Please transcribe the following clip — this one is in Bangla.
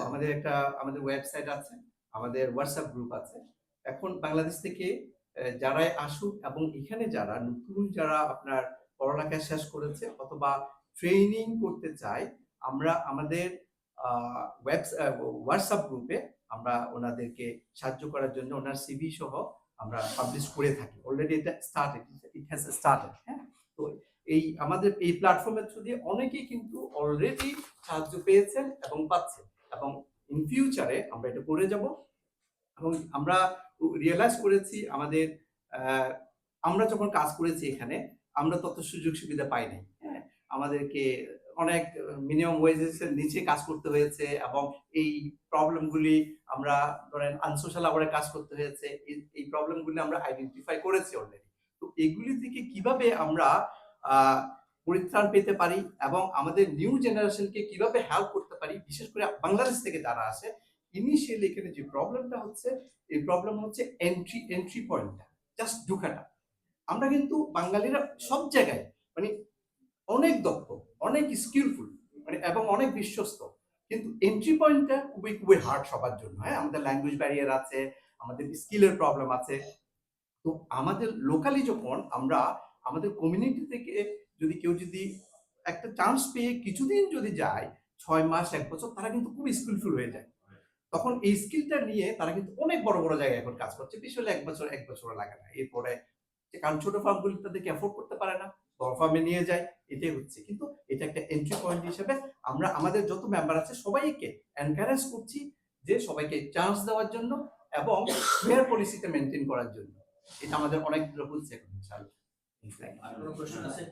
আমাদের ওয়েবসাইট আছে, আমাদের হোয়াটসঅ্যাপ গ্রুপ আছে। এখন বাংলাদেশ থেকে যারাই আসুক এবং এখানে যারা নতুন যারা আপনার পড়ালেখা শেষ করেছে অথবা ট্রেনিং করতে চায়, আমরা আমাদের হোয়াটসঅ্যাপ গ্রুপে আমরা ওনাদেরকে সাহায্য করার জন্য ওনার সিভি সহ আমরা পাবলিশ করে থাকি। অলরেডি এটা স্টার্টেড, ইট হ্যাজ স্টার্টেড। হ্যাঁ, তো আমাদের এই প্ল্যাটফর্মের থ্রু দিয়ে অনেকেই কিন্তু অলরেডি সাহায্য পেয়েছেন এবং পাচ্ছেন, এবং ইন ফিউচারে আমরা এটা করে যাব। এবং আমরা রিয়েলাইজ করেছি আমরা যখন কাজ করেছি এখানে, আমরা তত সুযোগ সুবিধা পাই নাই। হ্যাঁ, আমাদেরকে অনেক মিনিমাম ওয়েজেসের নিচে কাজ করতে হয়েছে, এবং এই প্রবলেমগুলি আমরা ধরেন আনসোশ্যাল আওয়ারে কাজ করতে হয়েছে। এই প্রবলেমগুলি আমরা আইডেন্টিফাই করেছি অলরেডি। তো এগুলি থেকে কিভাবে আমরা পরিত্রাণ পেতে পারি এবং আমাদের নিউ জেনারেশনকে কিভাবে হেল্প করতে পারি, বিশেষ করে বাংলাদেশ থেকে যারা আসে, ইনিশিয়ালি এখানে যে প্রবলেমটা হচ্ছে, এই প্রবলেম হচ্ছে এন্ট্রি পয়েন্টটা, জাস্ট ঢোকাটা। আমরা কিন্তু বাঙালিরা সব জায়গায় মানে অনেক দক্ষ, অনেক স্কিলফুল, মানে এবং অনেক বিশ্বস্ত, কিন্তু এন্ট্রি পয়েন্টটা খুবই খুবই হার্ড সবার জন্য। হ্যাঁ, আমাদের ল্যাঙ্গুয়েজ ব্যারিয়ার আছে, আমাদের স্কিলের প্রবলেম আছে। তো আমাদের লোকালি যখন আমরা আমাদের কমিউনিটি থেকে কেউ যদি একটা চান্স পেয়ে কিছুদিন যদি যায়, 6 মাস 1 বছর, তারা কিন্তু খুব স্কিলফুল হয়ে যায়। তখন এই স্কিলটা নিয়ে তারা কিন্তু অনেক বড় বড় জায়গায় এখন কাজ করছে। বেশি হলে 1 বছর লাগে না। এরপরে কারণ ছোট ফার্মগুলি তাদেরকে অ্যাফোর্ড করতে পারে না, বড় ফার্মে নিয়ে যায়, এটাই হচ্ছে। কিন্তু এটা একটা এন্ট্রি পয়েন্ট হিসেবে আমরা আমাদের যত মেম্বার আছে সবাইকে এনকারেজ করছি যে সবাইকে চান্স দেওয়ার জন্য এবং ফেয়ার পলিসিটা মেনটেন করার জন্য। এটা আমাদের অনেক দূর হচ্ছে এখন ইনশাআল্লাহ। আর কোনো প্রশ্ন আছে?